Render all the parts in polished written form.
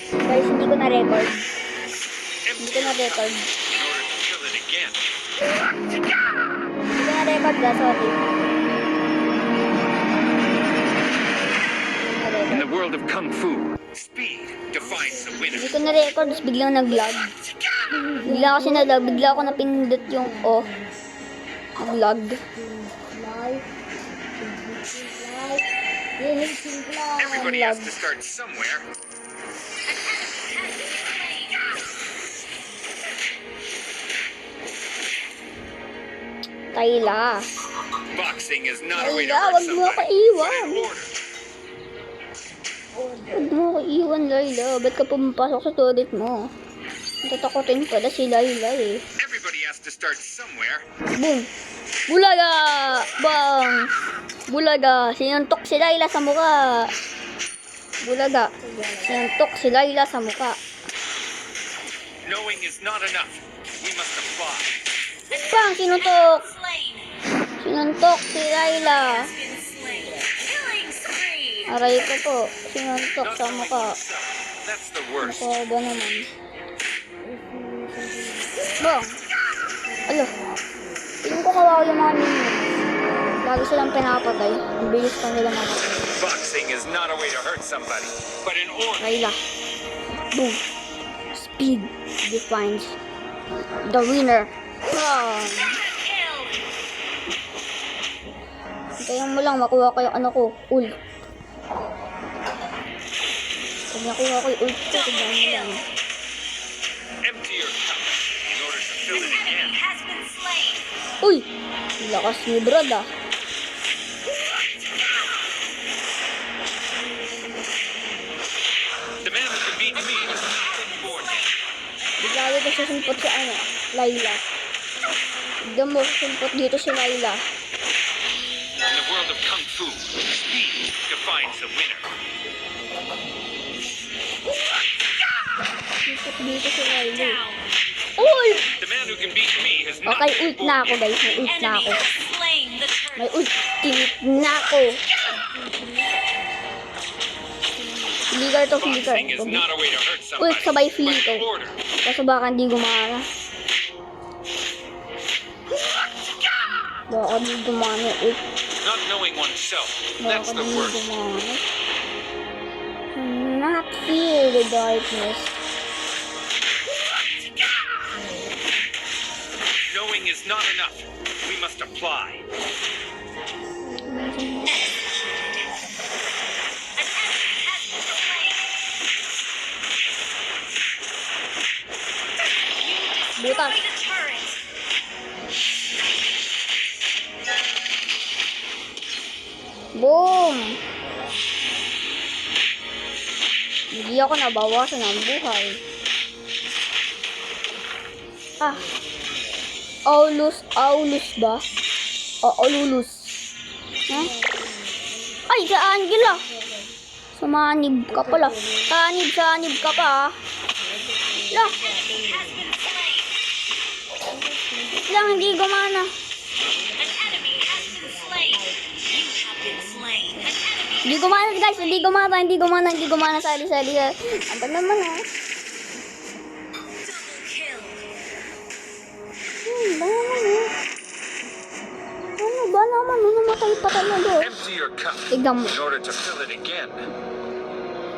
Guys, hindi ko na-record. Hindi ko na-record. Hindi ko na-record ga, sorry. In the world of Kung Fu, speed defines the winner. Hindi ko na-record, tapos biglang nag-lag. Bigla kasi nag-lag, bigla ako napindot yung O. Nag-lag. Everybody has to start somewhere. Kayla. Boxing is not a way to Kayla, hurt wag mo ako somebody, iwan. but in order. Huwag mo ako iwan, Layla. Ba't ka pumapasok sa toilet mo? Natatakotin pala si Layla eh. Everybody has to start somewhere. Boom! Bulaga! Bang! Bulaga! Sinuntok si Layla sa mukha. Bulaga. Sinuntok si Layla sa mukha. Knowing is not enough. We must apply. Bang! Sinuntok! Sinuntok si Layla. Aray ko po. Sinuntok Not sa knowing mukha. oneself. That's the worst. Ako ba naman? Bang! Alo. Tingin ko kawawa yung mga minions. Lagi silang pinapatay. Ang bilis pa nila mamatay. Boxing is not a way to hurt somebody, but in order. Layla. Boom. Speed defines the winner. Bang! Hintayin mo lang makuha ko yung ano ko. Ult. Pag nakuha ko yung ult ko, tignan mo lang. Empty your cup in order to fill it again. Uy! Lakas ni Brad ah. The man who can beat me has not been born yet. Bigla ko susumpot si ano, Layla. Bigla mo susumpot dito si Layla. In the world of Kung Fu, speed defines the winner. Susumpot dito si Layla. Uy! The man who can beat me has not Okay, been ult na ako guys. May ult na ako. May ultimate na ako. Flicker to flicker. Boxing is not a way to hurt Ult somebody, sabay but flicker. in order. Kaso baka hindi gumana. Baka hindi gumana yung ult. Not knowing oneself, Baka that's the hindi worst. gumana. Not feel the darkness. Knowing is not enough. We must apply. Butas. Boom! Hindi ako nabawasan ng buhay. Ah. Aulus ba? O Aululus. Ha? Ay, sa Angela. Sumanib ka pala. Sanib ka pa. La. Lang, hindi gumana. Hindi gumana guys, hindi gumana, sali. Antag naman ah. Ano ba naman? Namatay pa talaga. Empty your cup Tignan mo. in order to fill it again.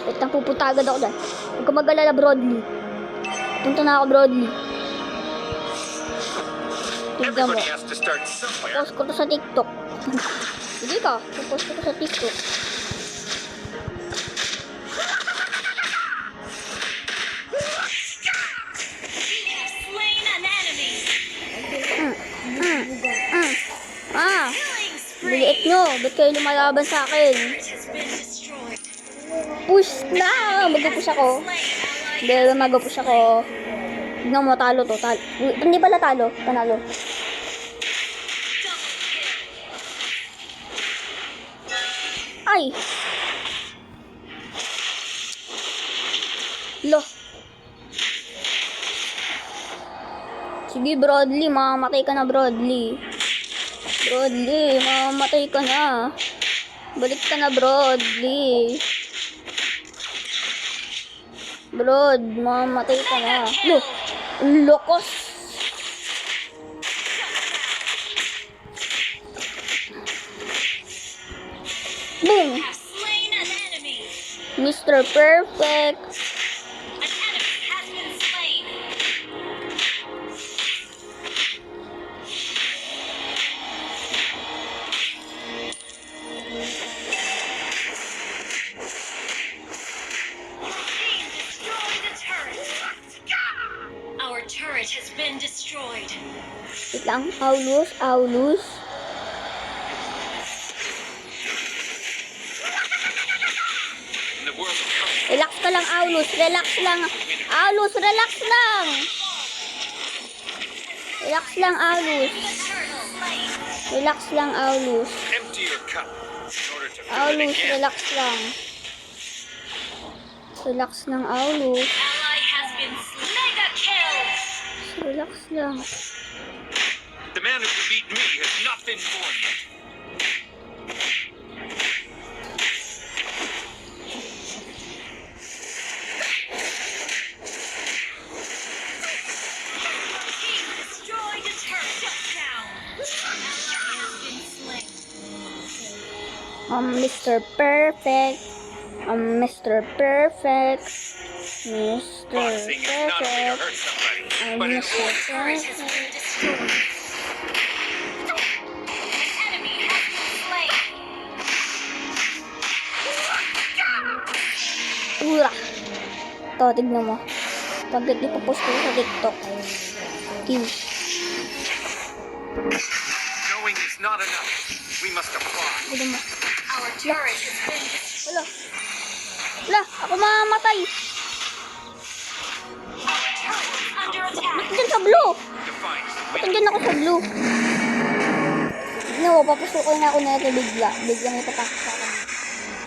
Wait lang, pupunta agad ako dyan. Huwag ka mag-alala, Broadly. Punta na ako, Broadly. Tignan mo. Everybody has to start somewhere. Post ko to sa TikTok. Sige ka, post ko to sa TikTok. Biliit nyo. Ba't kayo lumalaban sa akin? Push na! Mag-push ako. Hindi, mag-push ako. Tignan mo, talo to. Hindi pala talo. Panalo. Ay! Lo. Sige, Broadly. Mamamatay ka na, Broadly. Broadly, mamamatay ka na. Balik ka na, Broadly. Brod, mamatay ka na. Lo, lokos. Boom! Have slain an enemy. Mr. Perfect. An enemy has been slain. Team destroyed the turret. Our turret has been destroyed. Wait lang. Aulus, Aulus. In the world of Kung Fu, Relax ka lang, Aulus. Relax lang. Aulus, relax lang. Relax lang, Aulus. The turtle slain. Relax lang, Aulus. empty your cup in order to fill it Aulus, again. relax lang. Relax lang, Aulus. Ally has been slain. Mega kill. Relax lang. The man who can beat me has not been born yet. Team destroyed the turret. Shut down. Ally has been slain. Mr. Perfect. Mr. Perfect. Mr. Boxing is not a way to Perfect. hurt somebody, I'm but in Mr. order. Turret has Perfect. been destroyed. An enemy has been slain. Ura. Ito, tignan mo. Pagkat ipopost ko sa TikTok. Team. Knowing is not enough. We must apply. Tignan mo. Our turret has been destroyed. Wala. Wala. Ako mamamatay. Our turret is under attack. Diyan sa blue. Defines the winner. Diyan ako sa blue. Tignan mo, papusukoy na ako na ito bigla. Bigla may papasok sa akin.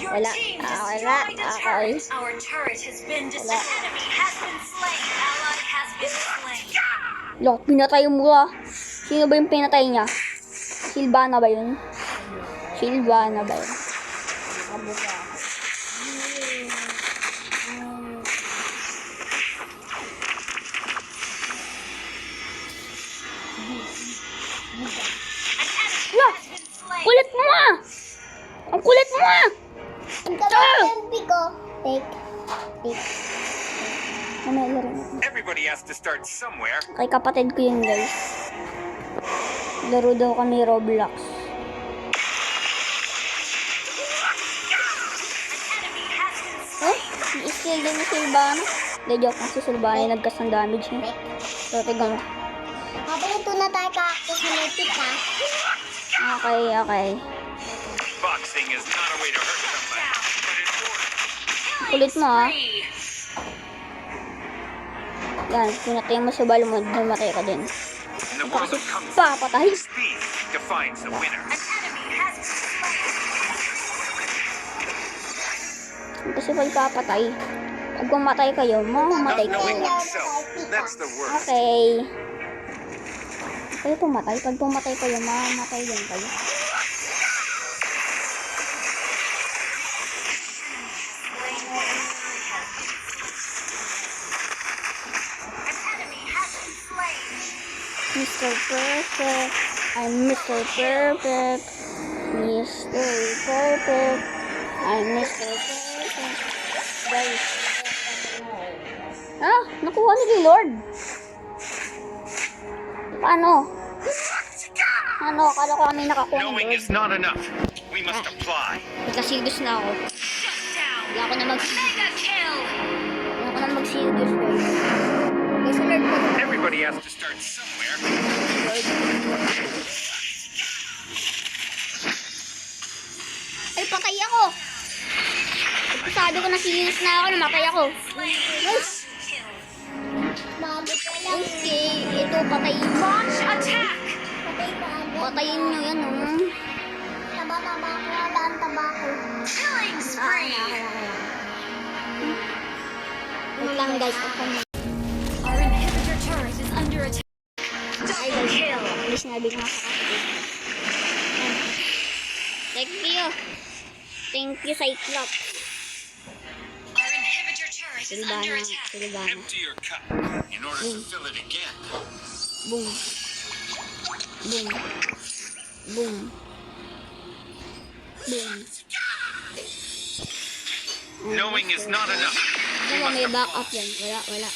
Your Wala. team Wala. destroyed a Okay. turret. Our turret has been destroyed. Wala. Enemy has been slain. Ally has been slain. Lo, pinatay mo ah. Sino ba yung pinatay niya? Silvana ba yun? Silvana ba yun? An enemy Lo, has been slain. kulit mo ah! Ang kulit mo ah! Ah! Take. Mamaya laro na. Everybody has to start somewhere. Kay kapatid ko yun guys. Laro daw kami Roblox. Enemy has been Oh, slain. i-skill din ni Silvana. Hindi, joke lang si Silvana yung nagkas ng damage niya. So, tignan mo. Habang ito na tayo kakakulitik ha. Okay, okay. Boxing is not a way to hurt somebody, but in order. Kulit mo ah. Spree. Yan, pinatay mo sa balon mo, dumatay ka din. In the world Kasi of Kung Fu, papatay. speed defines the winner. An enemy has been slain. Kasi pag papatay, pag pumatay kayo, Not mamamatay knowing kayo. oneself, that's the worst. Okay. Kayo pumatay, pag pumatay kayo, mamamatay din kayo. An enemy has been slain. Mr. Perfect, I'm Mr. Perfect. Mr. Perfect, I'm Mr. Perfect. Guys. Ah, nakuha ni Lord. Paano? Ano, akala ko kami nakakuha ni Knowing Lord. is not enough. We must apply. Nagkasigos na ako. Shut down. Wala ko na Mega kill. Wala ko na magsigos, guys. Guys, Lord ko na. Everybody has to start somewhere. Ay, patay ako! Sabi ko na sinus na ako, namatay ako. Guys, Bago pa lang. okay, ito patayin mo. Launch attack. Patay ka agad. Patayin nyo yan, oh. Taba ko. Wala ang taba ko. Killing spree. Wait lang, guys. Ako na. Our inhibitor turret is under attack. Ay, guys. Hindi sinabi ko nga sa kapatid. Thank you. Thank you, Cyclops. Our inhibitor turret is under Silvana. attack. Silvana. Empty your cup in order to fill it again. Boom. Boom. Boom. Boom. Knowing is not enough. We Ano, must may apply. backup yan. Wala.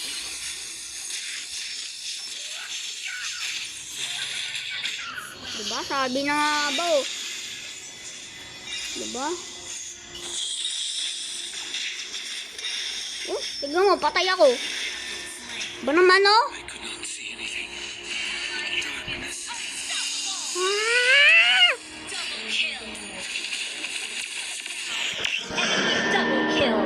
Diba? Sabi na nga ba, oh. Diba? Oh, tignan mo, patay ako. Ba naman, oh? I could not see anything. Darkness. Ah! Double kill. Double kill.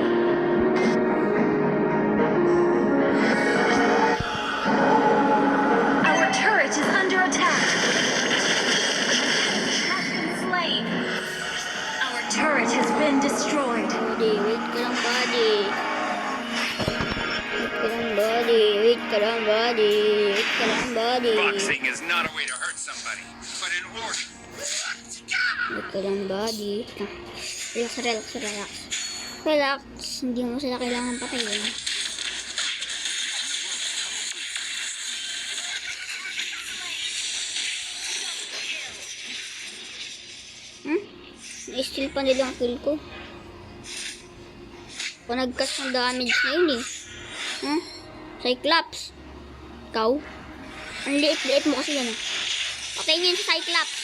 Our turret is under attack. Has been slain. Our turret has been destroyed. Wait ka lang, buddy. Wait ka lang, buddy. Boxing is not a way to hurt somebody, but in order. Wait ka lang, buddy. Relax. Hindi mo sila kailangan patayin. Na-steal pa nila ang kill ko. Panagkas ng damage na yun eh. Cyclops. Ikaw? Ang liit-liit mo kasi yan. Patayin niyo yun sa Cyclops.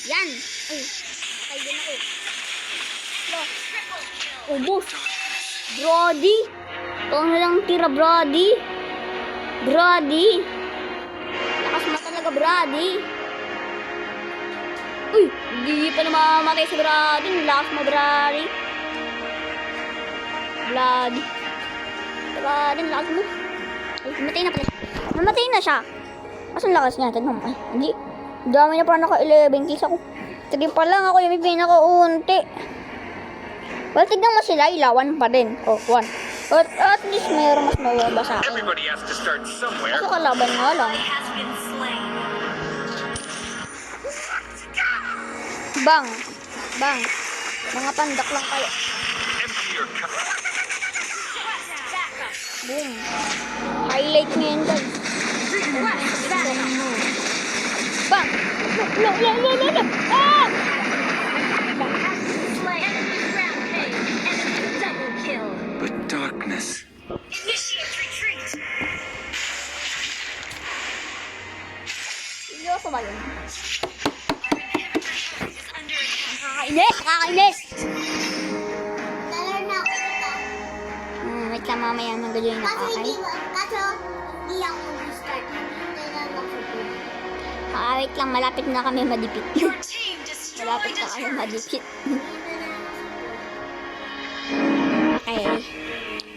Yan. Ay, patay din ako. Ubus. Brody. Ito na lang tira, Brody. Lakas mo talaga, Brody. Uy, hindi pa namamatay si Brody. Lakas mo, Brody. Brody, lakas mo. Ay, namatay na pala. Namatay na siya. Asan lakas niya? Tignan mo. Ay, hindi. Dami na parang naka-11 kills ako. Sige pa lang ako yung may pinaka-unti. Well, tignan mo si Layla. 1 pa din. Oh, 1. But at least mayroong mas mababa sa akin. Everybody has to start somewhere. Ako kalaban nga lang. Has been slain. Bang. Mga pandak lang kayo. Empty your cup. Boom. Highlight mo yan guys. Bang. No. Ah! Slain. Rampage. Enemy double kill. But darkness. Initiate retreat. Seryoso ba yun? Our inhibitor turret is under attack. Nakakainis! Lalo na ako ito. Wait lang, mamaya magagawin na Kaso kakay. hindi ako mag-start. Maghintay lang ako. Wait lang, malapit na kami madipit. Your team destroyed Malapit a na kami turret. madipit.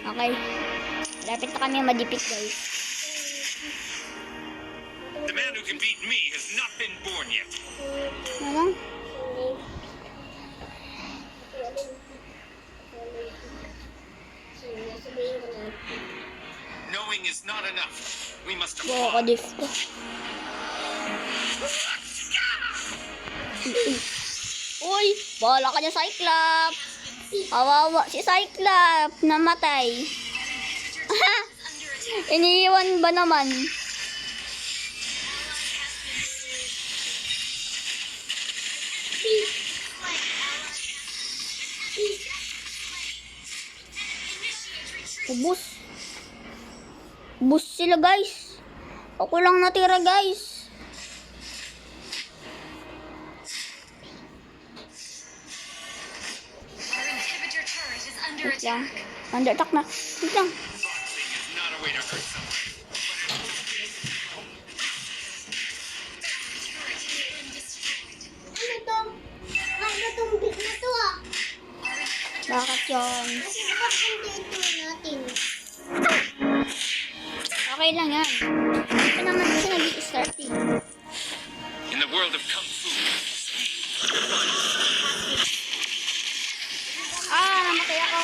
Okay. Malapit na kami madipit, guys. The man who can beat me has not been born yet. Ano? Knowing is not enough. We must Bawa ko apply. diff ko. Uy! Bahala ka niya, Cyclops! Kawawa si Cyclops! Namatay! Aha! Iniiwan ba naman? Ubus. Ubus sila, guys. Ako lang natira, guys. Our inhibitor turret is under Wait lang. attack. Under attack na. Wait lang. Boxing is not a way to hurt someone. Turret has been destroyed. Ano to? Ano tong big na to ah? Our inhibitor Bakit yun? Kasi bakit dito natin? Okay lang yan. Ito naman kasi nag-i-start eh. In the world of Kung Fu, Namatay ako.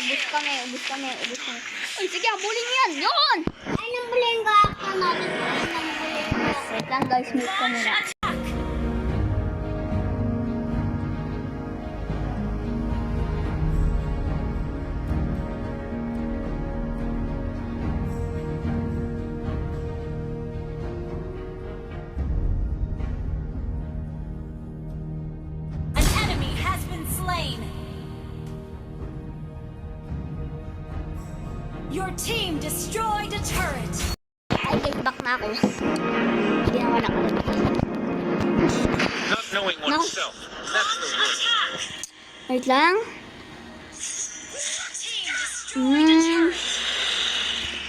Ubus kami. Uy, sige, habulin mo yan. Yun! Ay, nambuling ko ako natin. Nambuling ko. Wait lang, guys. Mute ko muna. attack. Your team destroyed a turret. Ay, guys, back na ako. Ginawa na ako. Not knowing No. oneself. That's the worst. Wait lang.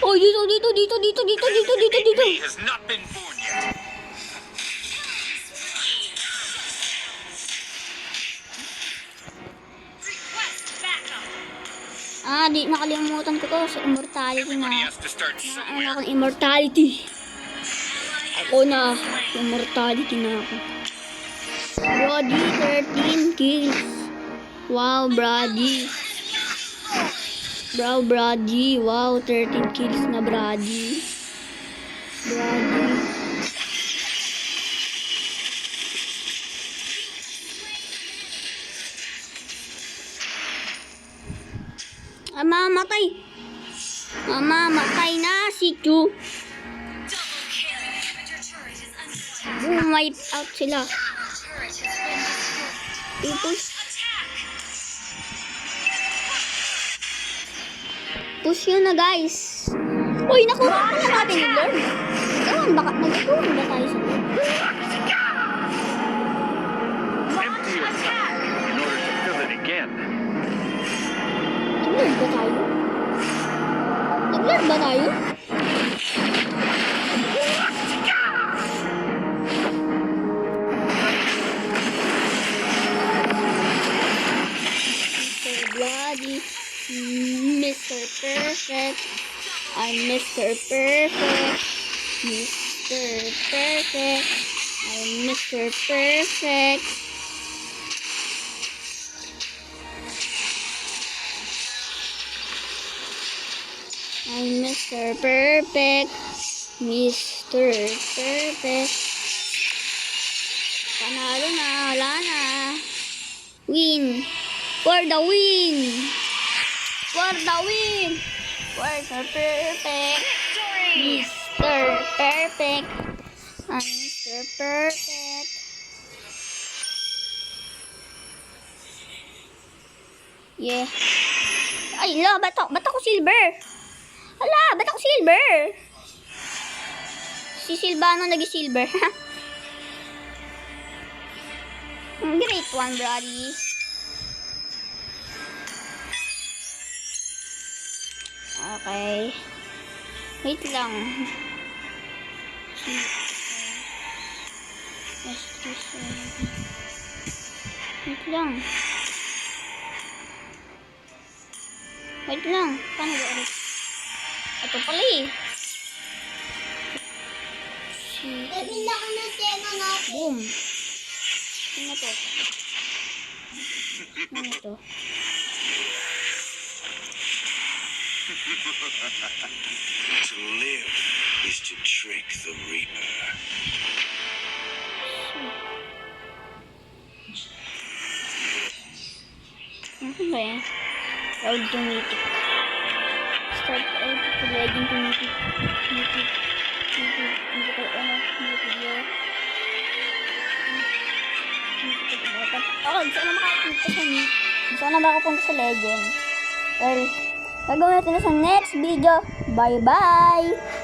Oh, dito. He has not been born yet. Request backup. Ah, di nakalimutan ko to sa immortality Everybody na. has to start Ano somewhere. ako immortality. Ako na. Immortality na ako. Brody, 13 kills. Wow, Brody. Brody. Wow, 13 kills na Brody. Mamamatay. Mamamatay na si Chu. Double kill. Your turret is under attack. Boom, wipe out sila. Turret has been destroyed. Ipus. Attack. Push yun na, guys. Uy, nakuha pa na natin yung Lord. Ewan, baka nagkuha ba tayo sa Lord? Empty your cup in order to fill it again. Nag-Lord ba tayo? Nag-Lord ba tayo? Mr. Bloody, Mr. Perfect, I'm Mr. Perfect, Mr. Perfect, I'm Mr. Perfect. I'm Mr. Perfect, Mr. Perfect. Panalo na, wala na. Win! For the win! For the win! Mr. Perfect! Mr. Perfect! I'm Mr. Perfect! Yeah. Ay, la, ba't ako silver? Hala, ba't ako silver? Si Silvano nag-silver. Great one, Brody. Okay. Wait lang. Wait lang. Wait lang. Paano ba ulit? Ito pala eh. Baby, laki na tema natin. Boom. Ano to? Ano to? To live is to trick the Reaper. Ano ba yan? Proud to mythic. Start to legend to mythic. Mythic. Hindi ko ano. Mythic yun. Ako, gusto na makapunta sa mythic. Gusto na makapunta sa legend. Well, gagawin natin na sa next video. Bye-bye!